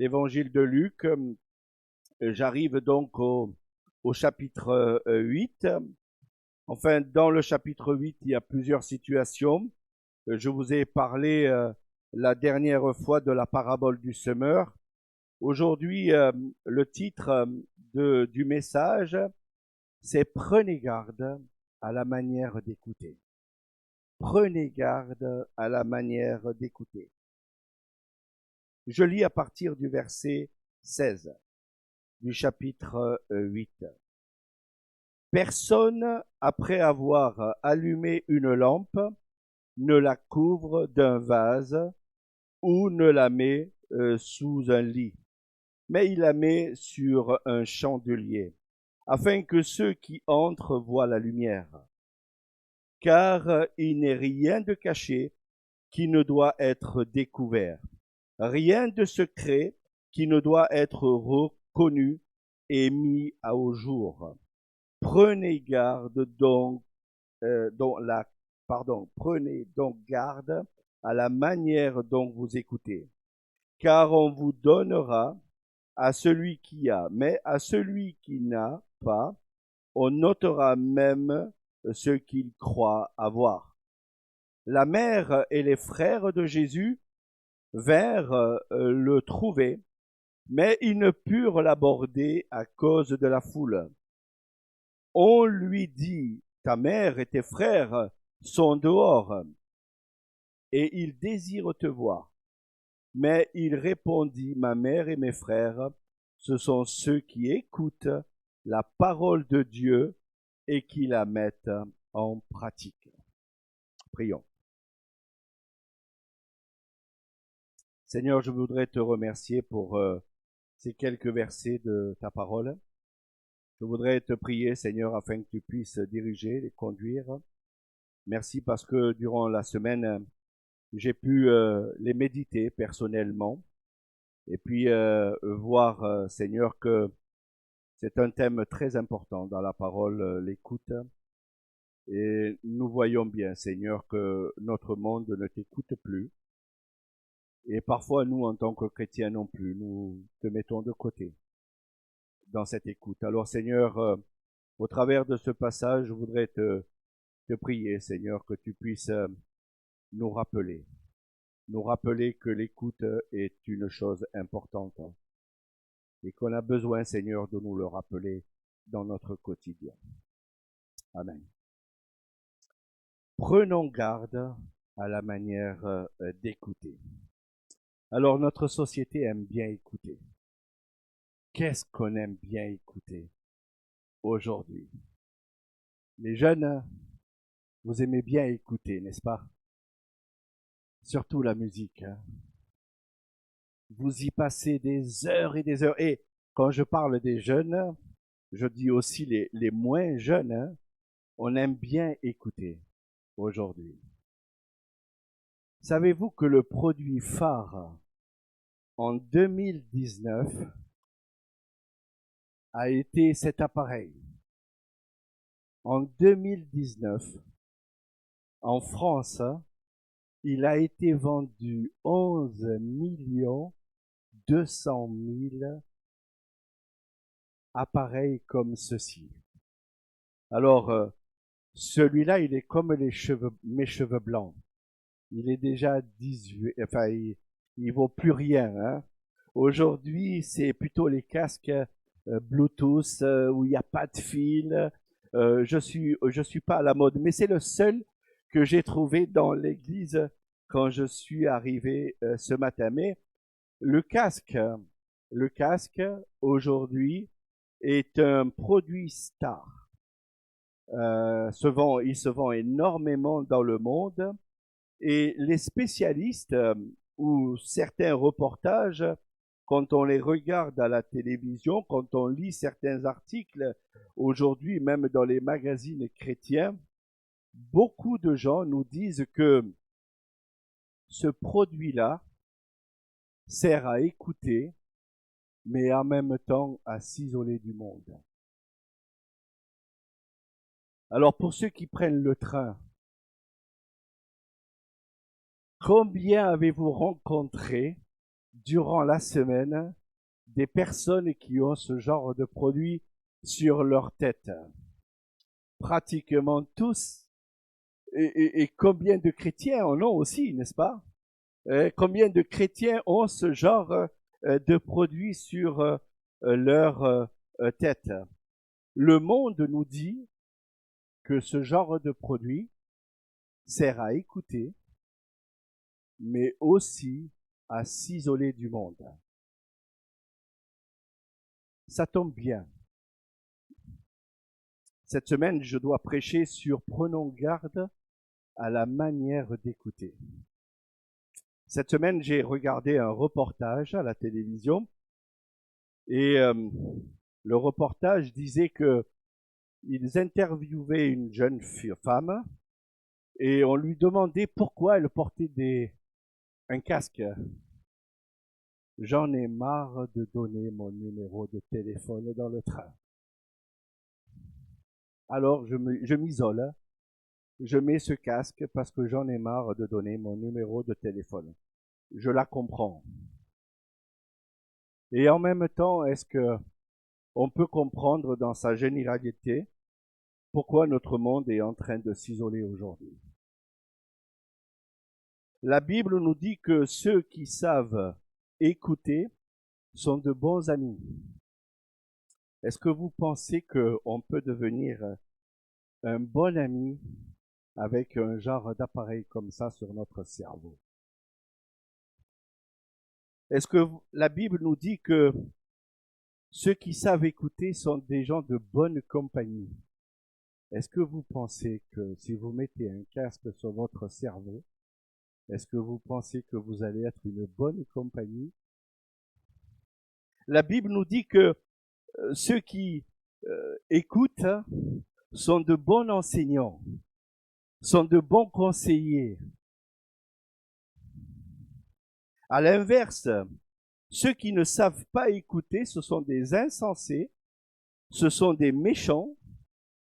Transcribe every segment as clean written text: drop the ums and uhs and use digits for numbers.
l'évangile de Luc. J'arrive donc au chapitre 8. Enfin, dans le chapitre 8, il y a plusieurs situations. Je vous ai parlé la dernière fois de la parabole du semeur. Aujourd'hui, le titre du message, c'est « Prenez garde à la manière d'écouter ». Prenez garde à la manière d'écouter. Je lis à partir du verset 16 du chapitre 8. Personne, après avoir allumé une lampe, ne la couvre d'un vase ou ne la met sous un lit, mais il la met sur un chandelier, afin que ceux qui entrent voient la lumière. Car il n'est rien de caché qui ne doit être découvert, rien de secret qui ne doit être reconnu et mis au jour. Prenez garde donc, prenez donc garde à la manière dont vous écoutez, car on vous donnera à celui qui a, mais à celui qui n'a pas, on notera même ce qu'il croit avoir. La mère et les frères de Jésus vinrent le trouver, mais ils ne purent l'aborder à cause de la foule. On lui dit, ta mère et tes frères sont dehors, et ils désirent te voir. Mais il répondit, ma mère et mes frères, ce sont ceux qui écoutent la parole de Dieu et qui la mettent en pratique. Prions. Seigneur, je voudrais te remercier pour ces quelques versets de ta parole. Je voudrais te prier, Seigneur, afin que tu puisses diriger et conduire. Merci parce que durant la semaine, j'ai pu les méditer personnellement et puis voir, Seigneur, que c'est un thème très important dans la parole, l'écoute. Et nous voyons bien, Seigneur, que notre monde ne t'écoute plus. Et parfois, nous, en tant que chrétiens non plus, nous te mettons de côté dans cette écoute. Alors, Seigneur, au travers de ce passage, je voudrais te prier, Seigneur, que tu puisses nous rappeler que l'écoute est une chose importante et qu'on a besoin, Seigneur, de nous le rappeler dans notre quotidien. Amen. Prenons garde à la manière d'écouter. Alors, notre société aime bien écouter. Qu'est-ce qu'on aime bien écouter aujourd'hui? Les jeunes, vous aimez bien écouter, n'est-ce pas? Surtout la musique. Vous y passez des heures et des heures. Et quand je parle des jeunes, je dis aussi les moins jeunes, on aime bien écouter aujourd'hui. Savez-vous que le produit phare en 2019 a été cet appareil? En 2019, en France, il a été vendu 11 200 000 appareils comme ceci. Alors, celui-là, il est comme mes cheveux blancs. Il est déjà 18, enfin, il vaut plus rien. Hein. Aujourd'hui, c'est plutôt les casques Bluetooth où il n'y a pas de fil. Je suis pas à la mode, mais c'est le seul que j'ai trouvé dans l'église quand je suis arrivé ce matin. Mais le casque aujourd'hui est un produit star. Il se vend énormément dans le monde et les spécialistes ou certains reportages, quand on les regarde à la télévision, quand on lit certains articles aujourd'hui, même dans les magazines chrétiens, beaucoup de gens nous disent que ce produit-là sert à écouter, mais en même temps à s'isoler du monde. Alors pour ceux qui prennent le train, combien avez-vous rencontré durant la semaine des personnes qui ont ce genre de produit sur leur tête. Pratiquement tous. Et combien de chrétiens en ont aussi, n'est-ce pas? Combien de chrétiens ont ce genre de produit sur leur tête? Le monde nous dit que ce genre de produit sert à écouter, mais aussi à s'isoler du monde. Ça tombe bien. Cette semaine, je dois prêcher sur prenons garde à la manière d'écouter. Cette semaine, j'ai regardé un reportage à la télévision et le reportage disait que ils interviewaient une jeune femme et on lui demandait pourquoi elle portait un casque. J'en ai marre de donner mon numéro de téléphone dans le train. Alors je m'isole, je mets ce casque parce que j'en ai marre de donner mon numéro de téléphone. Je la comprends. Et en même temps, est-ce que on peut comprendre dans sa généralité pourquoi notre monde est en train de s'isoler aujourd'hui? La Bible nous dit que ceux qui savent écouter sont de bons amis. Est-ce que vous pensez qu'on peut devenir un bon ami avec un genre d'appareil comme ça sur notre cerveau? Est-ce que la Bible nous dit que ceux qui savent écouter sont des gens de bonne compagnie? Est-ce que vous pensez que si vous mettez un casque sur votre cerveau, est-ce que vous pensez que vous allez être une bonne compagnie? La Bible nous dit que ceux qui écoutent sont de bons enseignants, sont de bons conseillers. À l'inverse, ceux qui ne savent pas écouter, ce sont des insensés, ce sont des méchants,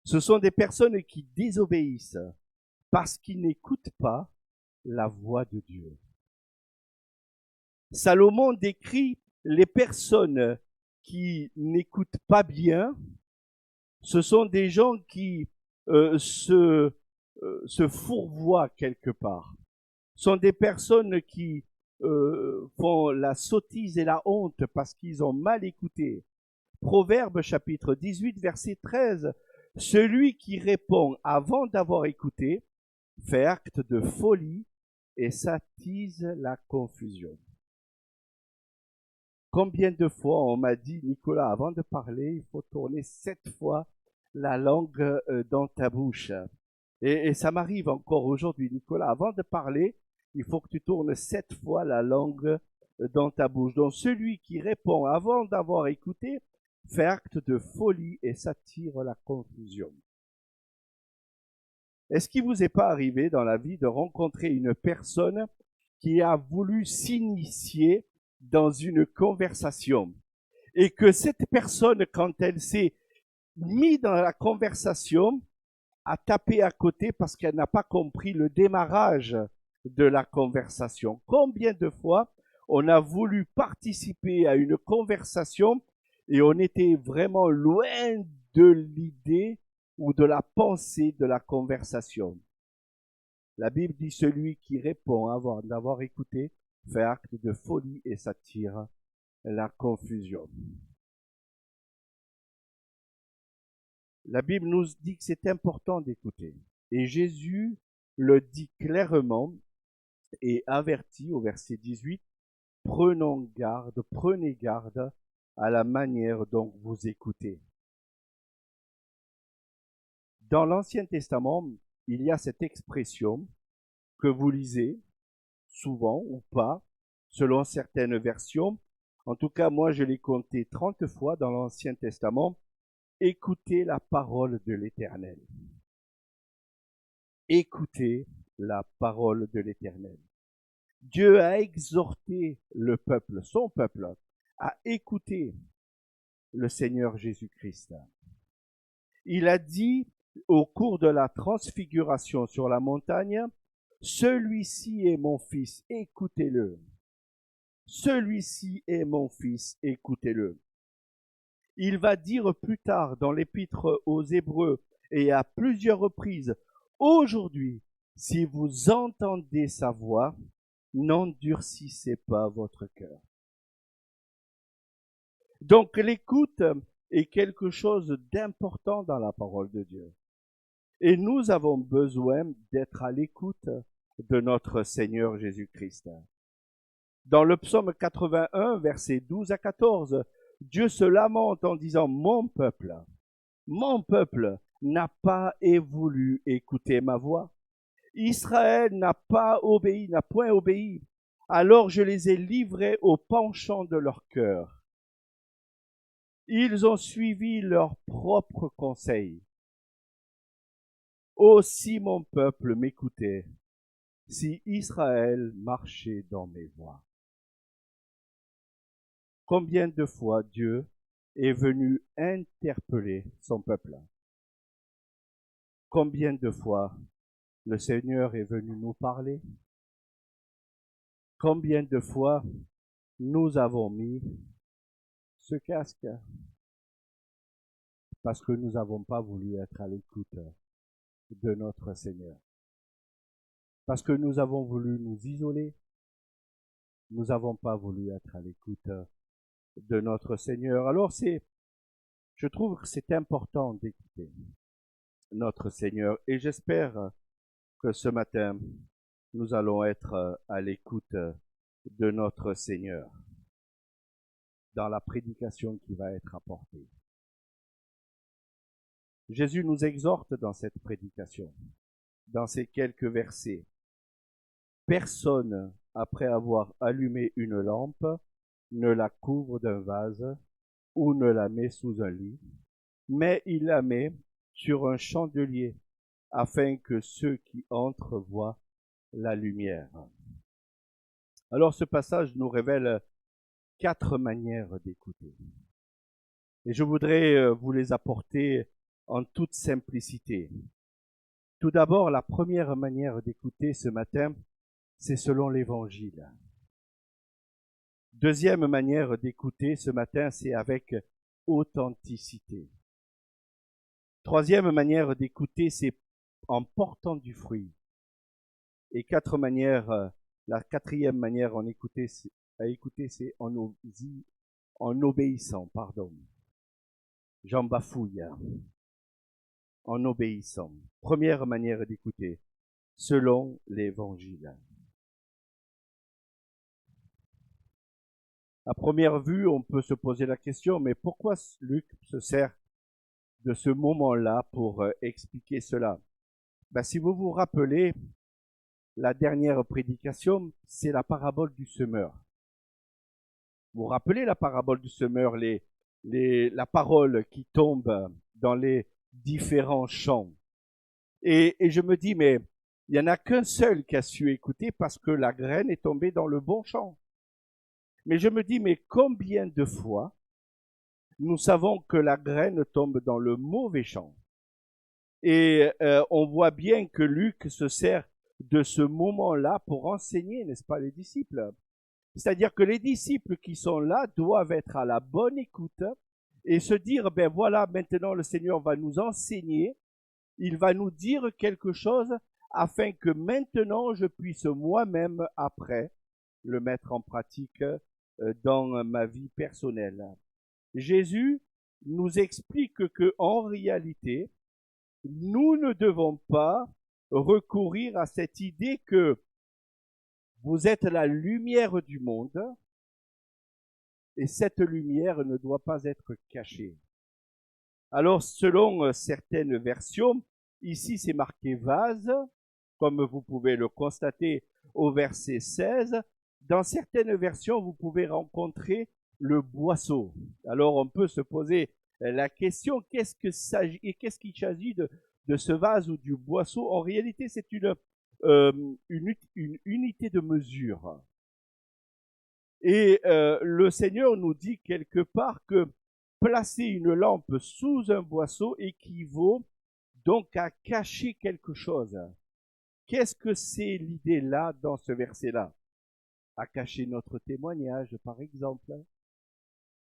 ce sont des personnes qui désobéissent parce qu'ils n'écoutent pas la voix de Dieu. Salomon décrit les personnes qui n'écoutent pas bien. Ce sont des gens qui se fourvoient quelque part. Ce sont des personnes qui font la sottise et la honte parce qu'ils ont mal écouté. Proverbe chapitre 18, verset 13. Celui qui répond avant d'avoir écouté fait acte de folie et s'attise la confusion. Combien de fois on m'a dit, Nicolas, avant de parler, il faut tourner 7 fois la langue dans ta bouche. Et ça m'arrive encore aujourd'hui, Nicolas, avant de parler, il faut que tu tournes 7 fois la langue dans ta bouche. Donc celui qui répond avant d'avoir écouté fait acte de folie et s'attire la confusion. Est-ce qu'il vous est pas arrivé dans la vie de rencontrer une personne qui a voulu s'initier dans une conversation et que cette personne, quand elle s'est mise dans la conversation, a tapé à côté parce qu'elle n'a pas compris le démarrage de la conversation? Combien de fois on a voulu participer à une conversation et on était vraiment loin de l'idée ou de la pensée de la conversation? La Bible dit celui qui répond avant d'avoir écouté fait acte de folie et s'attire la confusion. La Bible nous dit que c'est important d'écouter. Et Jésus le dit clairement et avertit au verset 18, prenez garde à la manière dont vous écoutez. Dans l'Ancien Testament, il y a cette expression que vous lisez souvent ou pas, selon certaines versions. En tout cas, moi, je l'ai compté 30 fois dans l'Ancien Testament. Écoutez la parole de l'Éternel. Écoutez la parole de l'Éternel. Dieu a exhorté le peuple, son peuple, à écouter le Seigneur Jésus-Christ. Il a dit au cours de la transfiguration sur la montagne, celui-ci est mon fils, écoutez-le. celui-ci est mon fils, écoutez-le. Il va dire plus tard dans l'épître aux Hébreux et à plusieurs reprises, aujourd'hui, si vous entendez sa voix, n'endurcissez pas votre cœur. Donc l'écoute est quelque chose d'important dans la parole de Dieu. Et nous avons besoin d'être à l'écoute de notre Seigneur Jésus-Christ. Dans le psaume 81, versets 12 à 14, Dieu se lamente en disant, mon peuple n'a pas voulu écouter ma voix. Israël n'a point obéi. Alors je les ai livrés au penchant de leur cœur. Ils ont suivi leurs propres conseils. Oh, si mon peuple m'écoutait, si Israël marchait dans mes voies. Combien de fois Dieu est venu interpeller son peuple? Combien de fois le Seigneur est venu nous parler? Combien de fois nous avons mis ce casque parce que nous n'avons pas voulu être à l'écoute de notre Seigneur? Parce que nous avons voulu nous isoler, nous n'avons pas voulu être à l'écoute de notre Seigneur. Alors je trouve que c'est important d'écouter notre Seigneur et j'espère que ce matin, nous allons être à l'écoute de notre Seigneur dans la prédication qui va être apportée. Jésus nous exhorte dans cette prédication, dans ces quelques versets. Personne, après avoir allumé une lampe, ne la couvre d'un vase ou ne la met sous un lit, mais il la met sur un chandelier, afin que ceux qui entrent voient la lumière. Alors ce passage nous révèle 4 manières d'écouter. Et je voudrais vous les apporter en toute simplicité. Tout d'abord, la première manière d'écouter ce matin, c'est selon l'Évangile. Deuxième manière d'écouter ce matin, c'est avec authenticité. Troisième manière d'écouter, c'est en portant du fruit. Et la quatrième manière à écouter, c'est en obéissant, pardon. J'en bafouille. En obéissant. Première manière d'écouter, selon l'Évangile. À première vue, on peut se poser la question, mais pourquoi Luc se sert de ce moment-là pour expliquer cela? Si vous vous rappelez, la dernière prédication, c'est la parabole du semeur. Vous vous rappelez la parabole du semeur, la parole qui tombe dans les différents champs. Et je me dis, mais il n'y en a qu'un seul qui a su écouter parce que la graine est tombée dans le bon champ. Mais je me dis, mais combien de fois nous savons que la graine tombe dans le mauvais champ? Et on voit bien que Luc se sert de ce moment-là pour enseigner, n'est-ce pas, les disciples? C'est-à-dire que les disciples qui sont là doivent être à la bonne écoute et se dire, ben voilà, maintenant le Seigneur va nous enseigner, il va nous dire quelque chose afin que maintenant je puisse moi-même, après, le mettre en pratique dans ma vie personnelle. Jésus nous explique que en réalité, nous ne devons pas recourir à cette idée que vous êtes la lumière du monde et cette lumière ne doit pas être cachée. Alors, selon certaines versions, ici c'est marqué vase, comme vous pouvez le constater au verset 16. Dans certaines versions, vous pouvez rencontrer le boisseau. Alors, on peut se poser la question, qu'est-ce qu'il s'agit de ce vase ou du boisseau? En réalité, c'est une unité de mesure. Et le Seigneur nous dit quelque part que placer une lampe sous un boisseau équivaut donc à cacher quelque chose. Qu'est-ce que c'est l'idée là dans ce verset-là? à cacher notre témoignage, par exemple.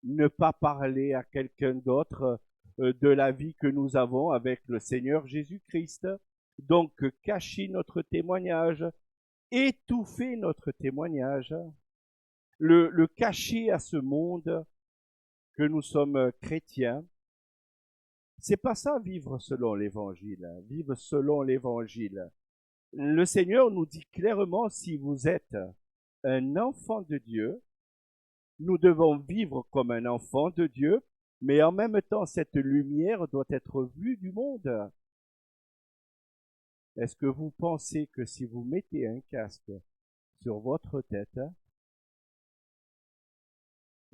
Ne pas parler à quelqu'un d'autre de la vie que nous avons avec le Seigneur Jésus-Christ. Donc, cacher notre témoignage, étouffer notre témoignage, le cacher à ce monde que nous sommes chrétiens. C'est pas ça, vivre selon l'évangile. Vivre selon l'évangile. Le Seigneur nous dit clairement, si vous êtes un enfant de Dieu, nous devons vivre comme un enfant de Dieu, mais en même temps, cette lumière doit être vue du monde. Est-ce que vous pensez que si vous mettez un casque sur votre tête,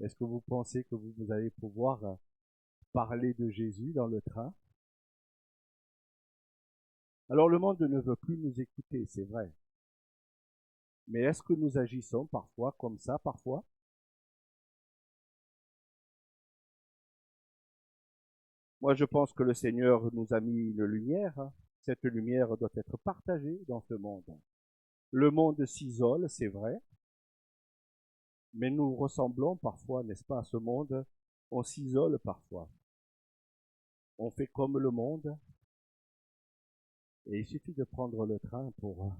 est-ce que vous pensez que vous allez pouvoir parler de Jésus dans le train? Alors le monde ne veut plus nous écouter, c'est vrai. Mais est-ce que nous agissons parfois comme ça, parfois? Moi, je pense que le Seigneur nous a mis une lumière. Cette lumière doit être partagée dans ce monde. Le monde s'isole, c'est vrai, mais nous ressemblons parfois, n'est-ce pas, à ce monde. On s'isole parfois. On fait comme le monde. Et il suffit de prendre le train pour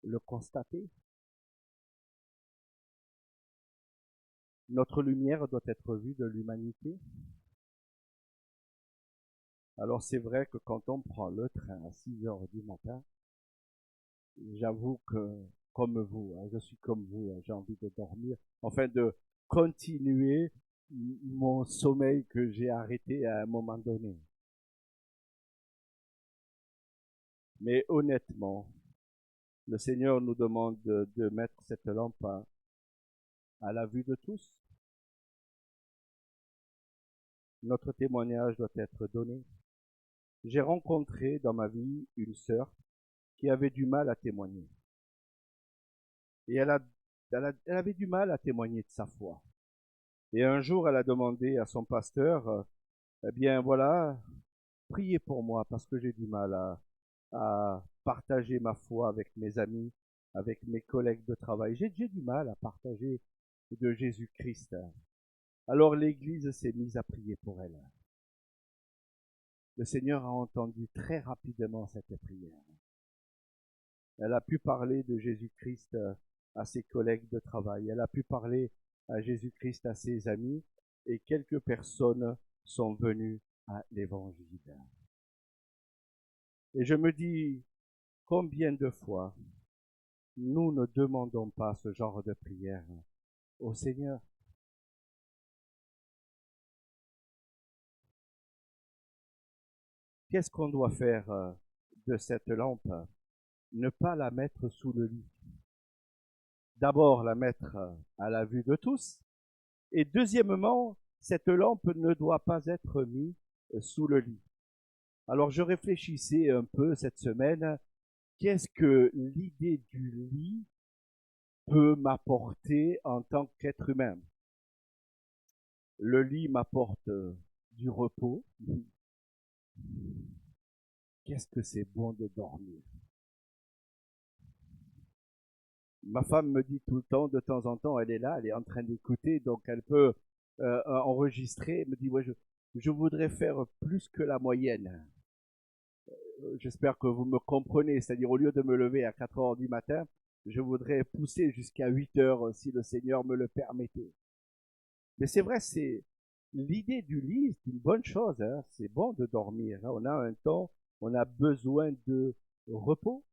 le constater. Notre lumière doit être vue de l'humanité. Alors c'est vrai que quand on prend le train à 6 heures du matin, j'avoue que, comme vous, je suis comme vous, j'ai envie de dormir, enfin de continuer mon sommeil que j'ai arrêté à un moment donné. Mais honnêtement, le Seigneur nous demande de mettre cette lampe à la vue de tous. Notre témoignage doit être donné. J'ai rencontré dans ma vie une sœur qui avait du mal à témoigner. Et elle avait du mal à témoigner de sa foi. Et un jour, elle a demandé à son pasteur, eh bien voilà, priez pour moi parce que j'ai du mal à partager ma foi avec mes amis, avec mes collègues de travail. J'ai du mal à partager de Jésus-Christ. Alors l'Église s'est mise à prier pour elle. Le Seigneur a entendu très rapidement cette prière. Elle a pu parler de Jésus-Christ à ses collègues de travail. Elle a pu parler à Jésus-Christ à ses amis et quelques personnes sont venues à l'Évangile. Et je me dis, combien de fois nous ne demandons pas ce genre de prière au Seigneur? Qu'est-ce qu'on doit faire de cette lampe? Ne pas la mettre sous le lit. D'abord, la mettre à la vue de tous. Et deuxièmement, cette lampe ne doit pas être mise sous le lit. Alors je réfléchissais un peu cette semaine, qu'est-ce que l'idée du lit peut m'apporter en tant qu'être humain? Le lit m'apporte du repos. Qu'est-ce que c'est bon de dormir? Ma femme me dit tout le temps, de temps en temps, elle est là, elle est en train d'écouter, donc elle peut enregistrer. Elle me dit, ouais, je voudrais faire plus que la moyenne. J'espère que vous me comprenez, c'est-à-dire au lieu de me lever à 4 heures du matin, je voudrais pousser jusqu'à 8 heures si le Seigneur me le permettait. Mais c'est vrai, c'est l'idée du lit, c'est une bonne chose, hein. C'est bon de dormir, hein. On a un temps, on a besoin de repos.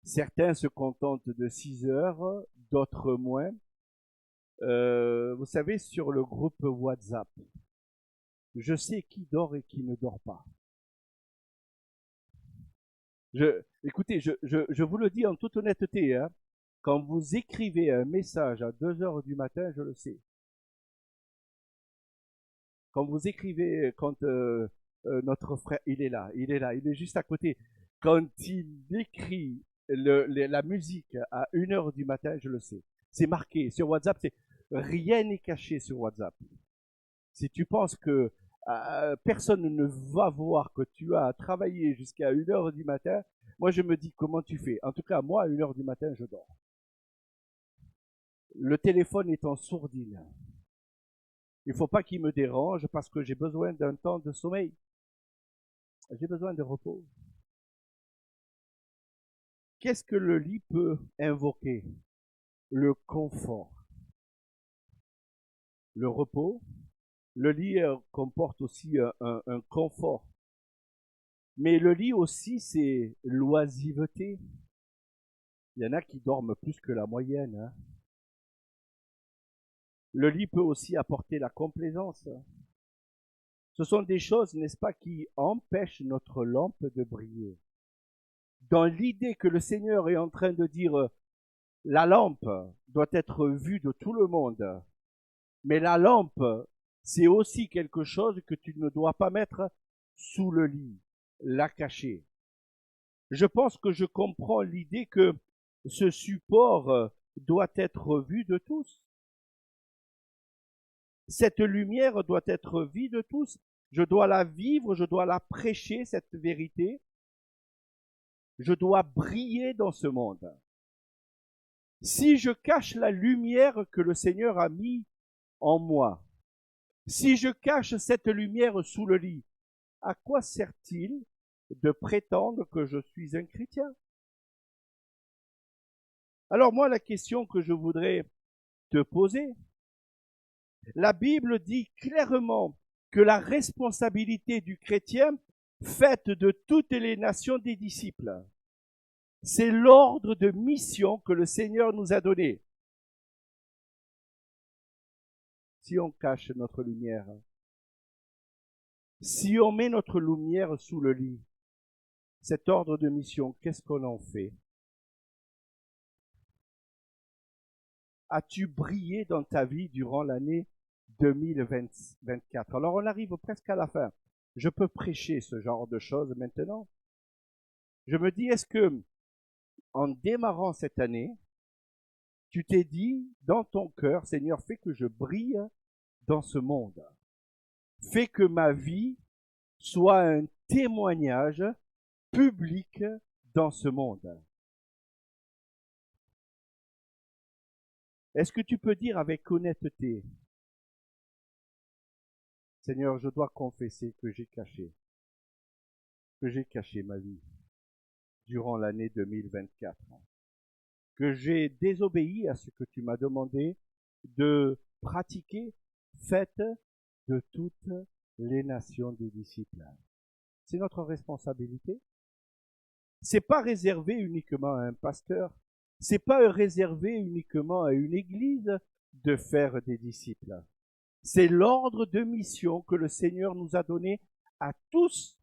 Certains se contentent de 6 heures, d'autres moins. Vous savez, sur le groupe WhatsApp, je sais qui dort et qui ne dort pas. Écoutez, je vous le dis en toute honnêteté, hein, quand vous écrivez un message à 2 heures du matin, je le sais. Quand vous écrivez, quand notre frère, il est là, il est juste à côté. Quand il écrit la musique à 1 heure du matin, je le sais. C'est marqué sur WhatsApp, rien n'est caché sur WhatsApp. Si tu penses que personne ne va voir que tu as travaillé jusqu'à 1 heure du matin, moi je me dis comment tu fais. En tout cas, moi à 1 heure du matin, je dors. Le téléphone est en sourdine. Il ne faut pas qu'il me dérange parce que j'ai besoin d'un temps de sommeil. J'ai besoin de repos. Qu'est-ce que le lit peut invoquer? Le confort, le repos. Le lit comporte aussi un confort. Mais le lit aussi, c'est l'oisiveté. Il y en a qui dorment plus que la moyenne. Hein. Le lit peut aussi apporter la complaisance. Ce sont des choses, n'est-ce pas, qui empêchent notre lampe de briller. Dans l'idée que le Seigneur est en train de dire la lampe doit être vue de tout le monde, mais la lampe, c'est aussi quelque chose que tu ne dois pas mettre sous le lit, la cacher. Je pense que je comprends l'idée que ce support doit être vu de tous. Cette lumière doit être vue de tous. Je dois la vivre, je dois la prêcher, cette vérité. Je dois briller dans ce monde. Si je cache la lumière que le Seigneur a mis en moi, si je cache cette lumière sous le lit, à quoi sert-il de prétendre que je suis un chrétien? Alors moi, la question que je voudrais te poser, la Bible dit clairement que la responsabilité du chrétien faite de toutes les nations des disciples, c'est l'ordre de mission que le Seigneur nous a donné. Si on cache notre lumière, si on met notre lumière sous le lit, cet ordre de mission, qu'est-ce qu'on en fait? As-tu brillé dans ta vie durant l'année 2024? Alors on arrive presque à la fin. Je peux prêcher ce genre de choses maintenant. Je me dis, est-ce que en démarrant cette année, tu t'es dit dans ton cœur, Seigneur, fais que je brille dans ce monde. Fais que ma vie soit un témoignage public dans ce monde. Est-ce que tu peux dire avec honnêteté, Seigneur, je dois confesser que j'ai caché ma vie durant l'année 2024, que j'ai désobéi à ce que tu m'as demandé de pratiquer, faites de toutes les nations des disciples. C'est notre responsabilité. C'est pas réservé uniquement à un pasteur, c'est pas réservé uniquement à une église de faire des disciples. C'est l'ordre de mission que le Seigneur nous a donné à tous.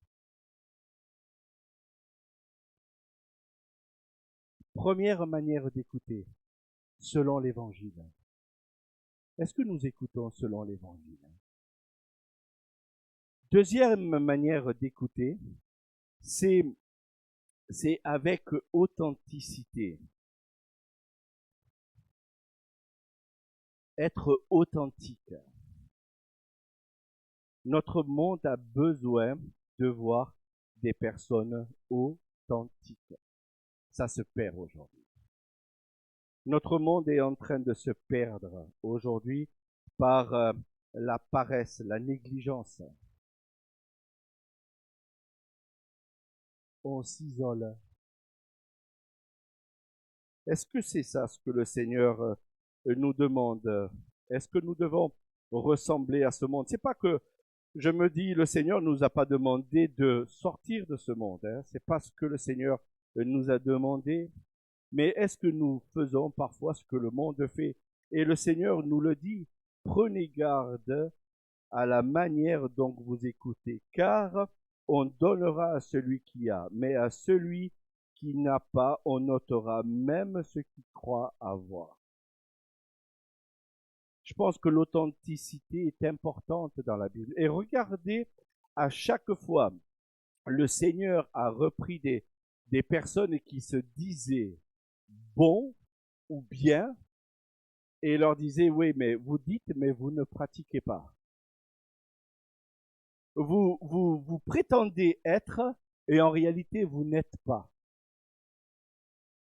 Première manière d'écouter, selon l'Évangile. Est-ce que nous écoutons selon l'Évangile? Deuxième manière d'écouter, c'est avec authenticité. Être authentique. Notre monde a besoin de voir des personnes authentiques. Ça se perd aujourd'hui. Notre monde est en train de se perdre aujourd'hui par la paresse, la négligence. On s'isole. Est-ce que c'est ça ce que le Seigneur nous demande? Est-ce que nous devons ressembler à ce monde? C'est pas que je me dis le Seigneur nous a pas demandé de sortir de ce monde. Hein. C'est pas ce que le Seigneur nous a demandé. Mais est-ce que nous faisons parfois ce que le monde fait? Et le Seigneur nous le dit, prenez garde à la manière dont vous écoutez, car on donnera à celui qui a, mais à celui qui n'a pas, on ôtera même ce qui croit avoir. Je pense que l'authenticité est importante dans la Bible. Et regardez, à chaque fois, le Seigneur a repris des personnes qui se disaient bons ou bien, et leur disait, oui, mais vous dites, mais vous ne pratiquez pas. Vous prétendez être, et en réalité, vous n'êtes pas.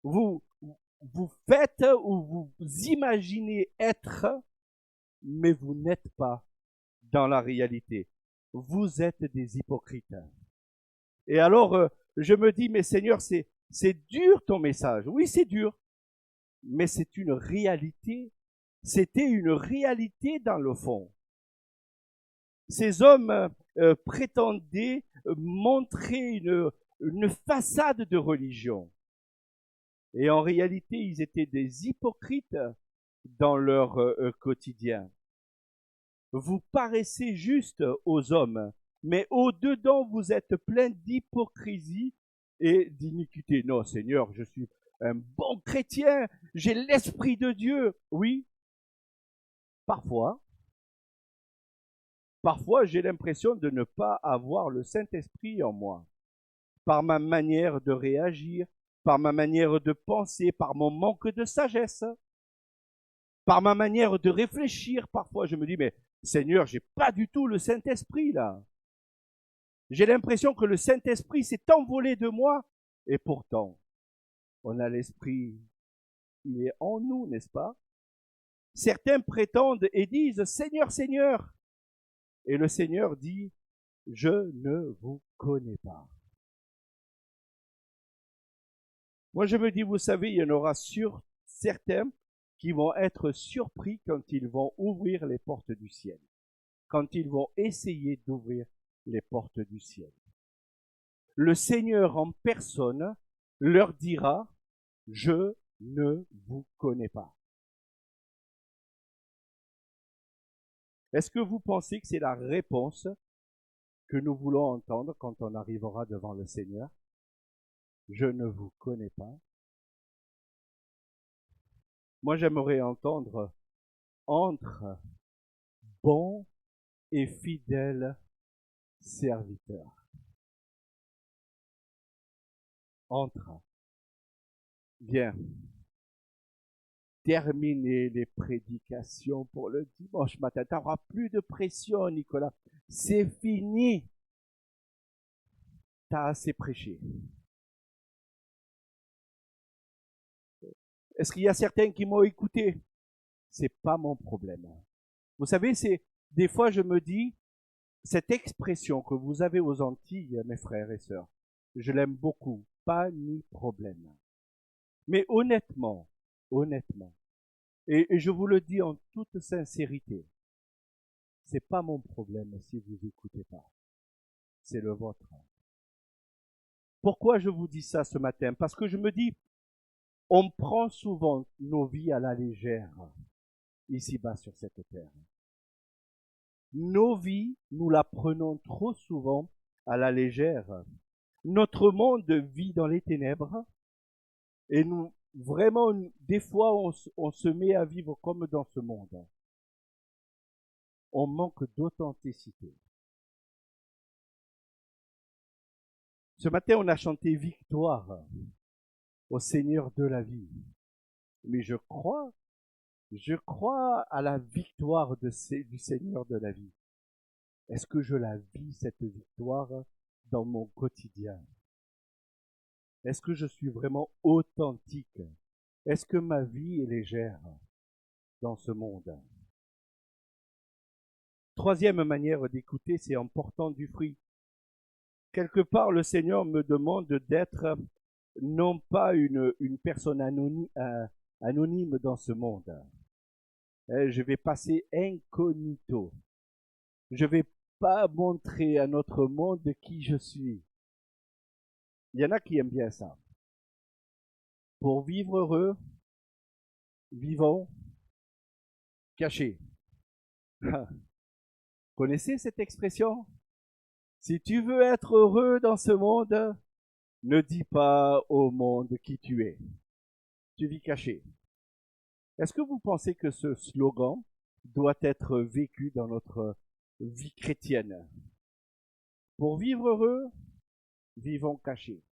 Vous vous faites ou vous imaginez être, mais vous n'êtes pas dans la réalité. Vous êtes des hypocrites. Et alors, je me dis, mais Seigneur, c'est dur ton message. Oui, c'est dur, mais c'est une réalité. C'était une réalité dans le fond. Ces hommes prétendaient montrer une façade de religion. Et en réalité, ils étaient des hypocrites dans leur quotidien. Vous paraissez juste aux hommes, mais au-dedans, vous êtes plein d'hypocrisie et d'iniquité. Non, Seigneur, je suis un bon chrétien, j'ai l'Esprit de Dieu. Oui, parfois, j'ai l'impression de ne pas avoir le Saint-Esprit en moi, par ma manière de réagir, par ma manière de penser, par mon manque de sagesse, par ma manière de réfléchir. Parfois, je me dis, mais Seigneur, j'ai pas du tout le Saint-Esprit là. J'ai l'impression que le Saint-Esprit s'est envolé de moi. Et pourtant, on a l'Esprit, il est en nous, n'est-ce pas? Certains prétendent et disent, Seigneur, Seigneur. Et le Seigneur dit, je ne vous connais pas. Moi, je me dis, vous savez, il y en aura certains qui vont être surpris quand ils vont ouvrir les portes du ciel, quand ils vont essayer d'ouvrir les portes du ciel. Le Seigneur en personne leur dira, je ne vous connais pas. Est-ce que vous pensez que c'est la réponse que nous voulons entendre quand on arrivera devant le Seigneur? Je ne vous connais pas. Moi, j'aimerais entendre entre bons et fidèles serviteurs. Entre. Bien. Terminer les prédications pour le dimanche matin. Tu n'auras plus de pression, Nicolas. C'est fini. Tu as assez prêché. Est-ce qu'il y a certains qui m'ont écouté? C'est pas mon problème. Vous savez, des fois je me dis, cette expression que vous avez aux Antilles, mes frères et sœurs, je l'aime beaucoup. Pas ni problème. Mais honnêtement, et je vous le dis en toute sincérité, c'est pas mon problème si vous écoutez pas. C'est le vôtre. Pourquoi je vous dis ça ce matin? Parce que je me dis, on prend souvent nos vies à la légère, ici-bas sur cette terre. Nos vies, nous la prenons trop souvent à la légère. Notre monde vit dans les ténèbres et nous, vraiment, des fois, on se met à vivre comme dans ce monde. On manque d'authenticité. Ce matin, on a chanté victoire au Seigneur de la vie. Mais je crois à la victoire du Seigneur de la vie. Est-ce que je la vis, cette victoire, dans mon quotidien? Est-ce que je suis vraiment authentique? Est-ce que ma vie est légère dans ce monde? Troisième manière d'écouter, c'est en portant du fruit. Quelque part, le Seigneur me demande d'être non pas une personne anonyme dans ce monde. Je vais passer incognito. Je vais pas montrer à notre monde qui je suis. Il y en a qui aiment bien ça. Pour vivre heureux, vivons cachés. Connaissez cette expression? Si tu veux être heureux dans ce monde, ne dis pas au monde qui tu es. Tu vis caché. Est-ce que vous pensez que ce slogan doit être vécu dans notre vie chrétienne? Pour vivre heureux, vivons cachés.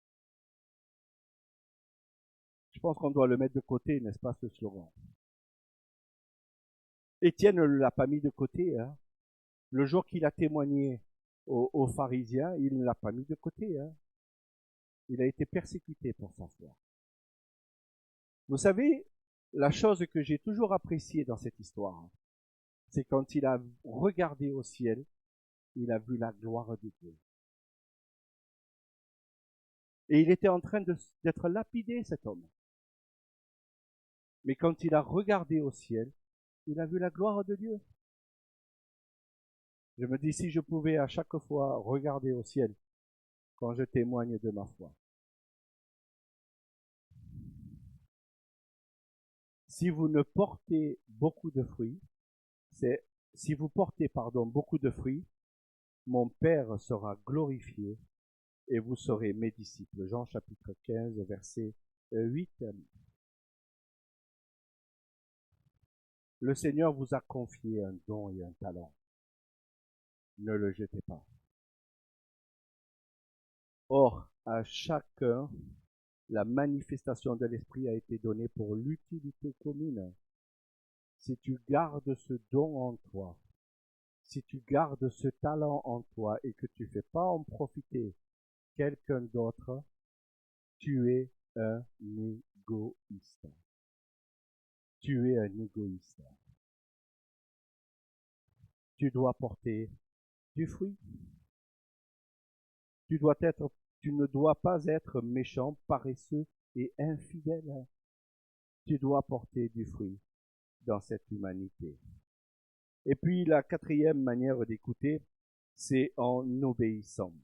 Je pense qu'on doit le mettre de côté, n'est-ce pas, ce slogan? Étienne ne l'a pas mis de côté. Hein. Le jour qu'il a témoigné aux pharisiens, il ne l'a pas mis de côté. Hein. Il a été persécuté pour sa foi. Vous savez, la chose que j'ai toujours appréciée dans cette histoire, c'est quand il a regardé au ciel, il a vu la gloire de Dieu. Et il était en train d'être lapidé, cet homme. Mais quand il a regardé au ciel, il a vu la gloire de Dieu. Je me dis, si je pouvais à chaque fois regarder au ciel quand je témoigne de ma foi. Si vous ne portez beaucoup de fruits, si vous portez, beaucoup de fruits, mon Père sera glorifié et vous serez mes disciples. Jean chapitre 15, verset 8. Le Seigneur vous a confié un don et un talent. Ne le jetez pas. Or, à chacun, la manifestation de l'Esprit a été donnée pour l'utilité commune. Si tu gardes ce don en toi, si tu gardes ce talent en toi et que tu ne fais pas en profiter quelqu'un d'autre, tu es un égoïste. Tu es un égoïste. Tu dois porter du fruit. Tu ne dois pas être méchant, paresseux et infidèle. Tu dois porter du fruit dans cette humanité. Et puis la quatrième manière d'écouter, c'est en obéissant.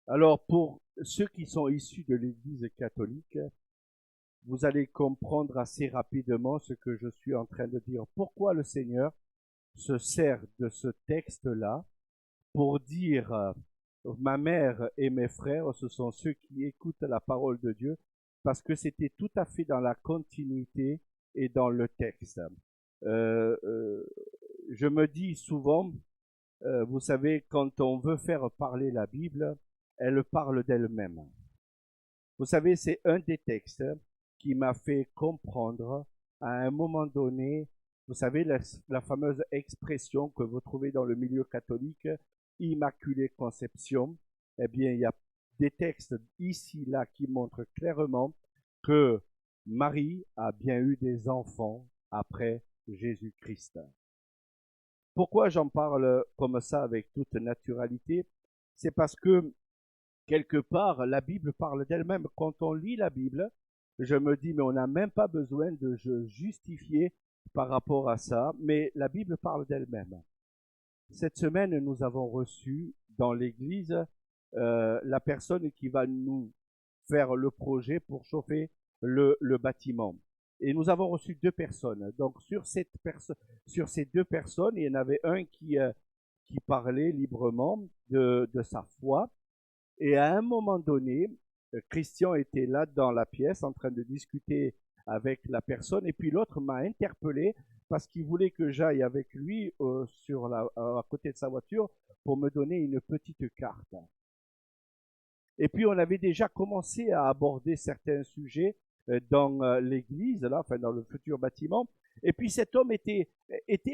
Alors pour ceux qui sont issus de l'Église catholique, vous allez comprendre assez rapidement ce que je suis en train de dire. Pourquoi le Seigneur se sert de ce texte-là pour dire ma mère et mes frères, ce sont ceux qui écoutent la parole de Dieu, parce que c'était tout à fait dans la continuité et dans le texte. Je me dis souvent, vous savez, quand on veut faire parler la Bible, elle parle d'elle-même. Vous savez, c'est un des textes qui m'a fait comprendre à un moment donné, vous savez, la fameuse expression que vous trouvez dans le milieu catholique, Immaculée Conception. Eh bien, il y a des textes ici, là, qui montrent clairement que Marie a bien eu des enfants après Jésus-Christ. Pourquoi j'en parle comme ça avec toute naturalité? C'est parce que quelque part, la Bible parle d'elle-même. Quand on lit la Bible, je me dis, mais on n'a même pas besoin de justifier par rapport à ça, mais la Bible parle d'elle-même. Cette semaine, nous avons reçu dans l'Église la personne qui va nous faire le projet pour chauffer le bâtiment. Et nous avons reçu 2 personnes. Donc sur ces 2 personnes, il y en avait un qui parlait librement de sa foi. Et à un moment donné, Christian était là dans la pièce en train de discuter avec la personne. Et puis l'autre m'a interpellé parce qu'il voulait que j'aille avec lui à côté de sa voiture pour me donner une petite carte. Et puis on avait déjà commencé à aborder certains sujets dans l'église, là, enfin dans le futur bâtiment. Et puis cet homme était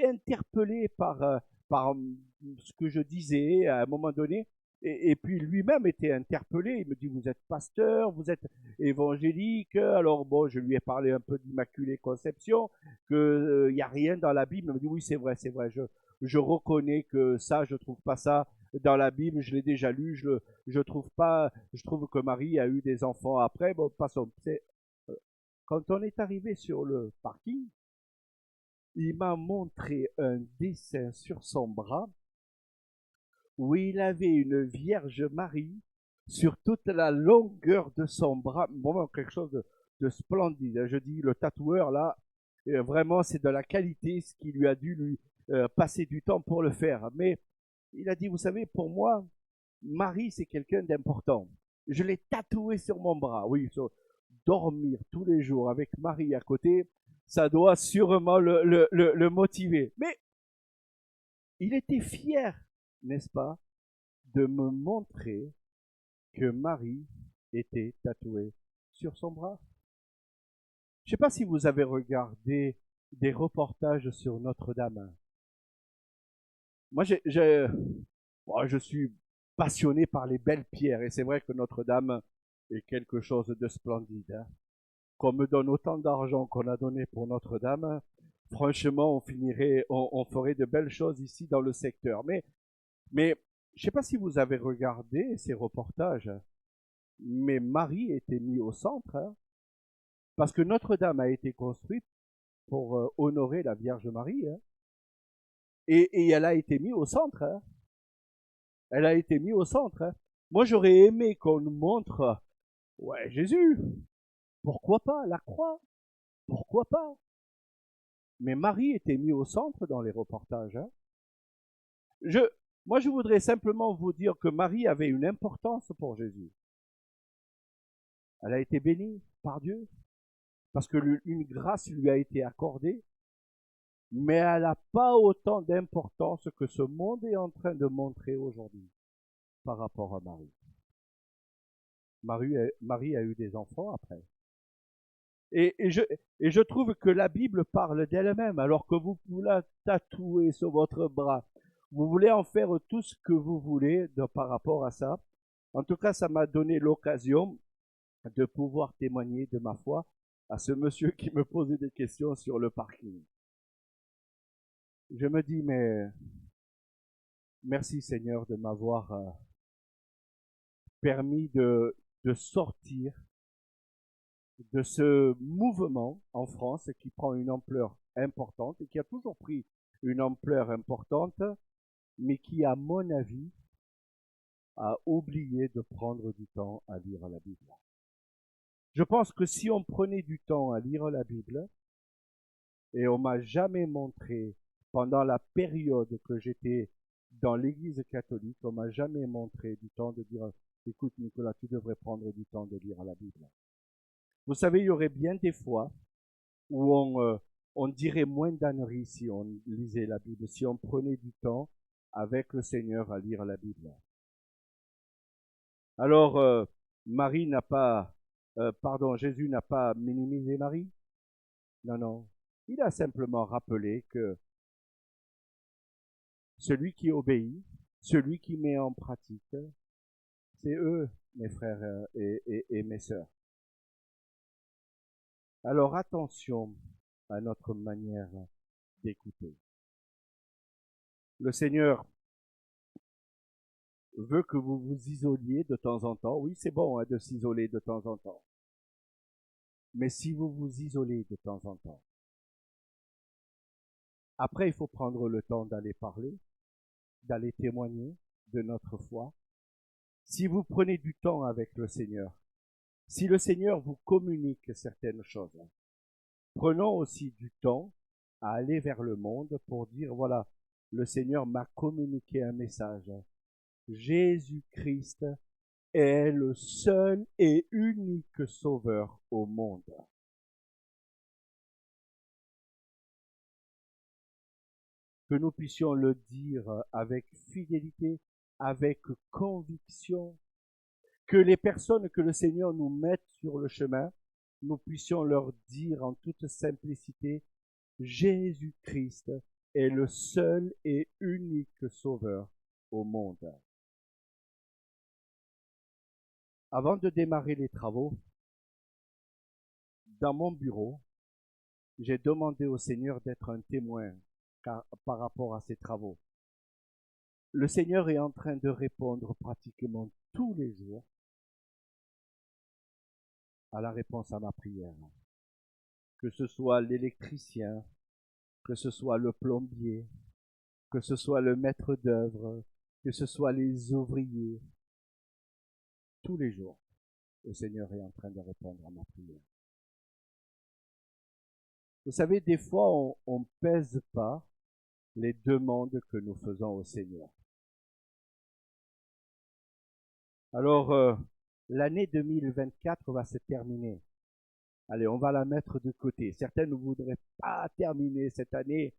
interpellé par ce que je disais à un moment donné. Et puis lui-même était interpellé. Il me dit, vous êtes pasteur, vous êtes évangélique. Alors bon, je lui ai parlé un peu d'Immaculée Conception, qu'il n'y a rien dans la Bible. Il me dit, oui, c'est vrai, je reconnais que ça, je trouve pas ça dans la Bible, je l'ai déjà lu, je trouve que Marie a eu des enfants après. Bon, passons. Quand on est arrivé sur le parking, il m'a montré un dessin sur son bras où il avait une Vierge Marie sur toute la longueur de son bras. Vraiment quelque chose de splendide. Je dis, le tatoueur, là, vraiment, c'est de la qualité, ce qui lui a dû lui passer du temps pour le faire. Mais il a dit, vous savez, pour moi, Marie, c'est quelqu'un d'important. Je l'ai tatoué sur mon bras. Oui, dormir tous les jours avec Marie à côté, ça doit sûrement le motiver. Mais il était fier, n'est-ce pas, de me montrer que Marie était tatouée sur son bras. Je ne sais pas si vous avez regardé des reportages sur Notre-Dame. Moi, je suis passionné par les belles pierres et c'est vrai que Notre-Dame est quelque chose de splendide. qu'on me donne autant d'argent qu'on a donné pour Notre-Dame, franchement, on ferait de belles choses ici dans le secteur. Mais je ne sais pas si vous avez regardé ces reportages, mais Marie était mise au centre, hein, parce que Notre-Dame a été construite pour honorer la Vierge Marie, hein, et elle a été mise au centre. Hein. Elle a été mise au centre. Hein. Moi, j'aurais aimé qu'on nous montre, ouais, Jésus, pourquoi pas, la croix, pourquoi pas. Mais Marie était mise au centre dans les reportages. Hein. Je, Moi, je voudrais simplement vous dire que Marie avait une importance pour Jésus. Elle a été bénie par Dieu, parce que une grâce lui a été accordée, mais elle n'a pas autant d'importance que ce monde est en train de montrer aujourd'hui par rapport à Marie. Marie a eu des enfants après. Et je trouve que la Bible parle d'elle-même, alors que vous la tatouer sur votre bras. Vous voulez en faire tout ce que vous voulez par rapport à ça. En tout cas, ça m'a donné l'occasion de pouvoir témoigner de ma foi à ce monsieur qui me posait des questions sur le parking. Je me dis, mais merci Seigneur de m'avoir permis de sortir de ce mouvement en France qui prend une ampleur importante et qui a toujours pris une ampleur importante, mais qui, à mon avis, a oublié de prendre du temps à lire la Bible. Je pense que si on prenait du temps à lire la Bible, et on m'a jamais montré, pendant la période que j'étais dans l'église catholique, on m'a jamais montré du temps de dire, écoute Nicolas, tu devrais prendre du temps de lire la Bible. Vous savez, il y aurait bien des fois où on dirait moins d'âneries si on lisait la Bible, si on prenait du temps avec le Seigneur à lire la Bible. Alors, Jésus n'a pas minimisé Marie. Non, non. Il a simplement rappelé que celui qui obéit, celui qui met en pratique, c'est eux, mes frères et mes sœurs. Alors attention à notre manière d'écouter. Le Seigneur veut que vous vous isoliez de temps en temps. Oui, c'est bon de s'isoler de temps en temps. Mais si vous vous isolez de temps en temps, après il faut prendre le temps d'aller parler, d'aller témoigner de notre foi. Si vous prenez du temps avec le Seigneur, si le Seigneur vous communique certaines choses, prenons aussi du temps à aller vers le monde pour dire, voilà, le Seigneur m'a communiqué un message. Jésus-Christ est le seul et unique sauveur au monde. Que nous puissions le dire avec fidélité, avec conviction, que les personnes que le Seigneur nous mette sur le chemin, nous puissions leur dire en toute simplicité, Jésus-Christ est le seul et unique sauveur au monde. Avant de démarrer les travaux, dans mon bureau, j'ai demandé au Seigneur d'être un témoin par rapport à ces travaux. Le Seigneur est en train de répondre pratiquement tous les jours à la réponse à ma prière. Que ce soit l'électricien, que ce soit le plombier, que ce soit le maître d'œuvre, que ce soit les ouvriers, tous les jours, le Seigneur est en train de répondre à ma prière. Vous savez, des fois, on ne pèse pas les demandes que nous faisons au Seigneur. Alors, l'année 2024 va se terminer. Allez, on va la mettre de côté. Certains ne voudraient pas terminer cette année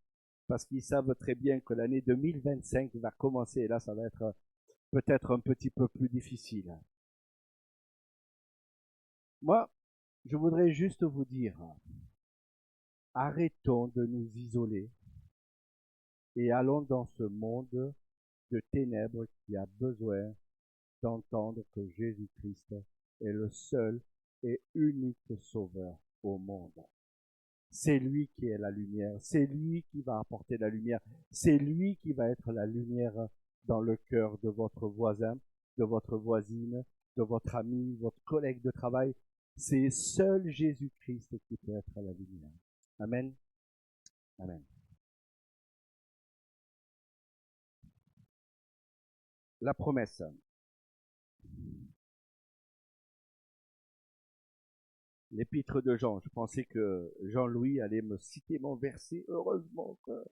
parce qu'ils savent très bien que l'année 2025 va commencer. Et là, ça va être peut-être un petit peu plus difficile. Moi, je voudrais juste vous dire, arrêtons de nous isoler et allons dans ce monde de ténèbres qui a besoin d'entendre que Jésus-Christ est le seul et unique sauveur au monde. C'est lui qui est la lumière, c'est lui qui va apporter la lumière, c'est lui qui va être la lumière dans le cœur de votre voisin, de votre voisine, de votre ami, votre collègue de travail. C'est seul Jésus-Christ qui peut être la lumière. Amen. Amen. La promesse. L'épître de Jean. Je pensais que Jean-Louis allait me citer mon verset. Heureusement que